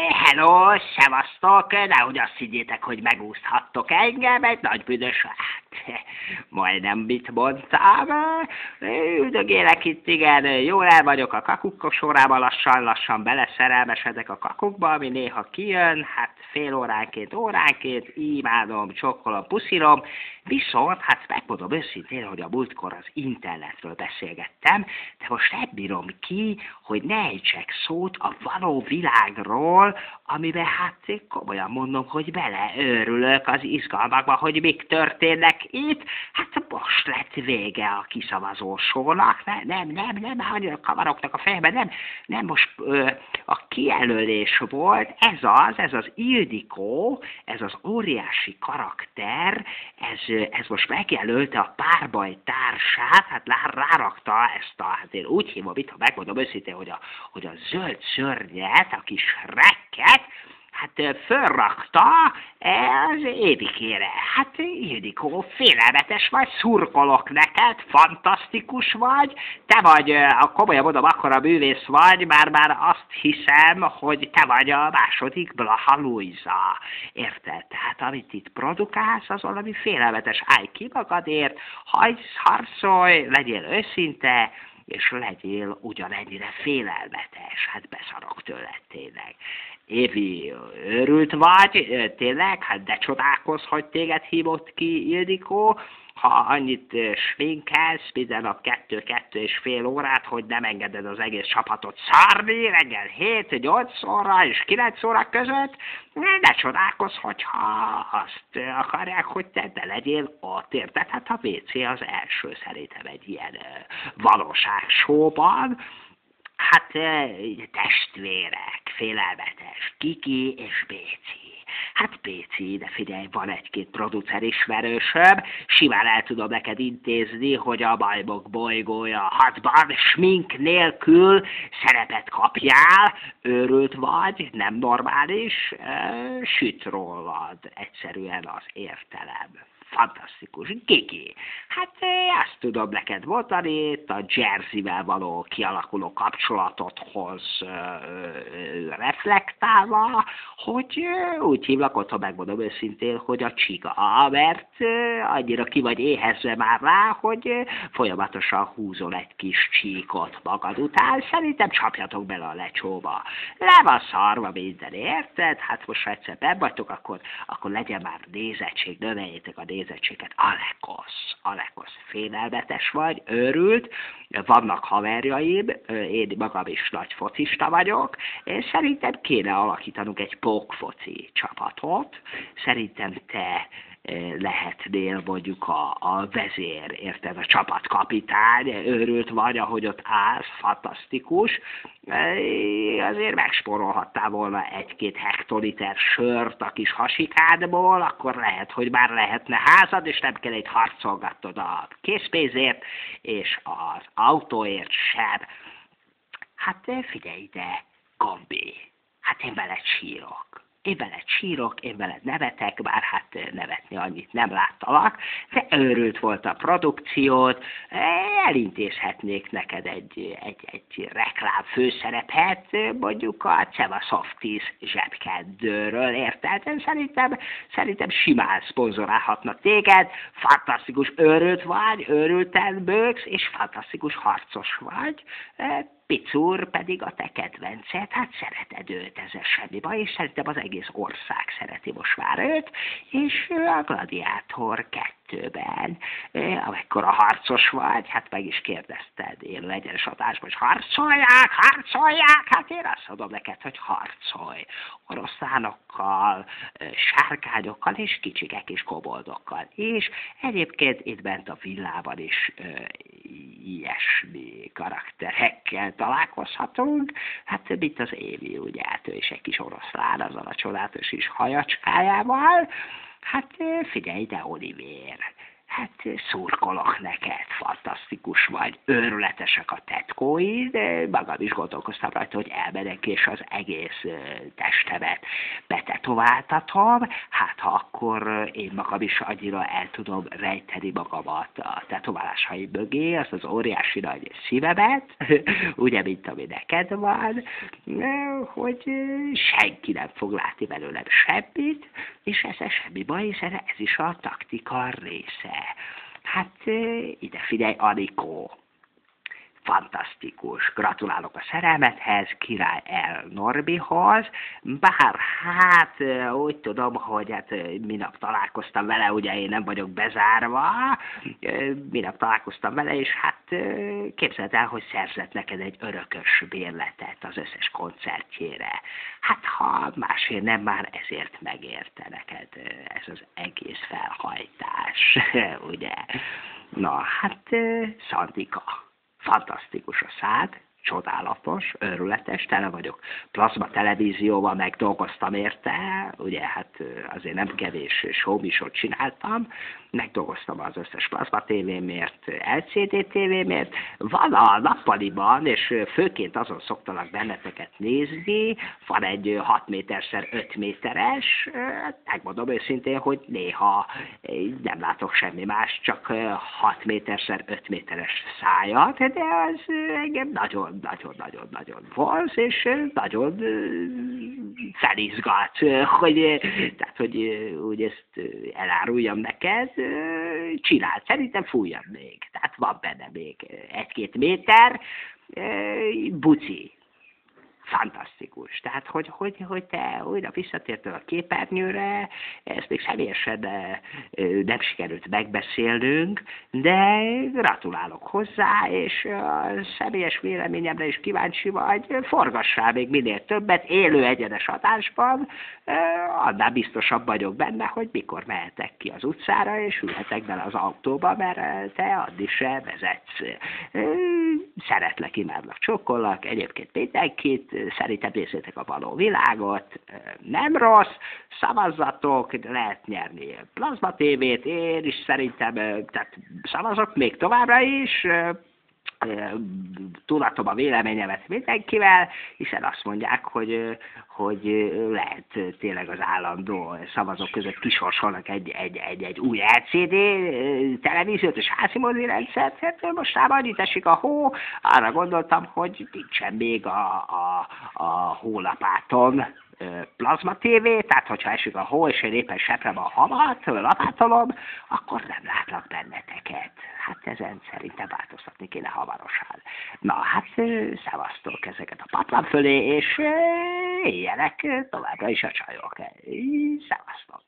hello, szevasztok, nehogy azt higgyétek, hogy megúszhattok engem, egy nagy büdös, majdnem mit mondtam, üldögélek itt, igen, jól el vagyok a kakukkok sorában, lassan beleszerelmesedek a kakukba, ami néha kijön, hát fél óránként, imádom, csokkolom, puszilom, viszont, hát megmondom őszintén, hogy a múltkor az internetről beszélgettem, de most nem bírom ki, hogy ne ejtsek szót a való világról, amiben hát komolyan mondom, hogy beleőrülök az izgalmakba, hogy mik történnek itt. Hát most lett vége a kiszavazósónak, nem, hogy kavaroknak a fejében, nem most a kijelölés volt, ez az Ildikó, ez az óriási karakter, ez most megjelölte a párbaj társát, hát rárakta ezt a, hát én úgy hívom, itt, ha megmondom őszintén, hogy a zöld szörnyet, a kis rekket, hát fölrakta az Évikére. Hát Ildikó, félelmetes vagy, szurkolok neked, fantasztikus vagy, te vagy, komolyan mondom, akkora művész vagy, már azt hiszem, hogy te vagy a második Blaha Lujza. Érted? Tehát amit itt produkálsz, az valami félelmetes. Állj ki magadért, harcolj, legyél őszinte, és legyél ugyanennyire félelmetes. Hát beszarok tőled tényleg. Évi, őrült vagy, tényleg? Hát de csodálkozz, hogy téged hívott ki Ildikó, ha annyit sminkelsz, minden nap 2-2,5 órát, hogy nem engeded az egész csapatot szárni, reggel 7-8 óra és 9 óra között, ne csodálkozz, hogyha azt akarják, hogy te legyél ott, érted? Hát a WC az első szerintem egy ilyen valóságsóban. Hát testvérek, félelmetes, Kiki és Béci. Hát Béci, de figyelj, van egy-két producer ismerősöm, simán el tudom neked intézni, hogy a Majmok bolygója 6-ban smink nélkül szerepet kapjál, őrült vagy, nem normális, süt rólad egyszerűen az értelem. Fantasztikus. Kiki. Hát azt tudom neked mondani, itt a Jersey-vel való kialakuló kapcsolatodhoz reflektálva, hogy úgy hívlak otthon, megmondom őszintén, hogy a csiga, mert annyira ki vagy éhezve már rá, hogy folyamatosan húzol egy kis csíkot magad után. Szerintem csapjatok bele a lecsóba. Le van szarva minden, érted? Hát most ha egyszer benn vagytok, akkor legyen már nézettség, növeljétek a nézettséget. Alekosz, félelmetes vagy, őrült, vannak haverjaim, én magam is nagy focista vagyok, és szerintem kéne alakítanunk egy pókfoci csapatot, szerintem te lehetnél mondjuk a vezér, érted, a csapatkapitány, őrült vagy, ahogy ott állsz, fantasztikus, azért megspórolhattál volna 1-2 hektoliter sört a kis hasikádból, akkor lehet, hogy már lehetne házad, és nem kell itt harcolgatnod a készpénzért, és az autóért sem. Hát figyelj ide, Gombi, hát én veled sírok, én veled nevetek, bár hát nevetni annyit nem láttalak, de őrült volt a produkciód, elintézhetnék neked egy reklám főszerepet, mondjuk a Ceva Softies zsebkendőről, érted? Szerintem simán szponzorálhatnak téged, fantasztikus őrült vagy, őrülten bőgsz, és fantasztikus harcos vagy, Picur pedig a te kedvenced, hát szereted őt, ezzel semmi baj, és szerintem az egész ország szereti most már őt, és a Gladiátor 2-ben, amikor a harcos vagy, hát meg is kérdezted élő egyenes adásban, hogy harcolják, hát én azt mondom neked, hogy harcolj, oroszlánokkal, sárkányokkal és kicsikek és koboldokkal, és egyébként itt bent a villában is ilyesmi karakterekkel találkozhatunk, hát mint az Évi, ugye, hát ő is egy kis oroszlán, azzal a csodálatos is hajacskájával, hát figyelj ide, Olivér, Hát szurkolok neked, fantasztikus vagy, őrületesek a tetkóid, magam is gondolkoztam rajta, hogy elmegyek és az egész testemet betetováltatom, hát ha akkor én magam is annyira el tudom rejteni magamat a tetoválásaim mögé, azt az óriási nagy szívemet, ugye, mint ami neked van, hogy senki nem fog látni belőlem semmit, és ezzel semmi baj, hiszen ez is a taktika része. Hát ide figyelj, Anikó, fantasztikus, gratulálok a szerelmethez, király el Norbihoz, bár hát úgy tudom, hogy hát minap találkoztam vele, ugye én nem vagyok bezárva, minap találkoztam vele, és hát képzeld el, hogy szerzett neked egy örökös bérletet az összes koncertjére. Hát ha másért nem, már ezért megérte neked ez az egész felhajtás, ugye? Na, hát Szandika. Fantasztikus a szád, csodálatos, őrületes, tele vagyok plazma televízióval, megdolgoztam érte, ugye hát azért nem kevés showműsort csináltam, megdolgoztam az összes plazma tévémért, LCD tévémért, van a nappaliban, és főként azon szoktalak benneteket nézni, van egy 6 méterszer 5 méteres, megmondom őszintén, hogy néha nem látok semmi más, csak 6 méterszer 5 méteres szájat, de az engem nagyon vonz, és nagyon felizgat, hogy, tehát, hogy úgy ezt eláruljam neked, csináld, szerintem fújjam még, tehát van benne még 1-2 méter, buci. Fantasztikus. Tehát, hogy te újra visszatértél a képernyőre, ezt még személyesen nem sikerült megbeszélnünk, de gratulálok hozzá, és a személyes véleményemre is kíváncsi vagy, forgassál még minél többet, élő egyenes adásban, annál biztosabb vagyok benne, hogy mikor mehetek ki az utcára, és ülhetek bele az autóba, mert te addig se vezetsz. Szeretlek, imádlak, csokkollak, egyébként mindenkit, szerintem nézzétek a való világot, nem rossz, szavazzatok, lehet nyerni plazma tévét, én is szerintem, tehát szavazok még továbbra is, tudatom a véleményemet mindenkivel, hiszen azt mondják, hogy lehet tényleg az állandó szavazók között kisorsolnak egy új LCD televíziót és házi mozi rendszert, hát most már annyit esik a hó, arra gondoltam, hogy nincsen még a hólapáton plazma tévé, tehát hogyha esik a hó, és én éppen seprem a havat, lapátolom, akkor nem látlak benneteket. Hát ezen szerintem változtatni kéne hamarosan. Na, hát szevasztok ezeket a paplan fölé, és éljenek továbbra is a csajok. Szevasztok!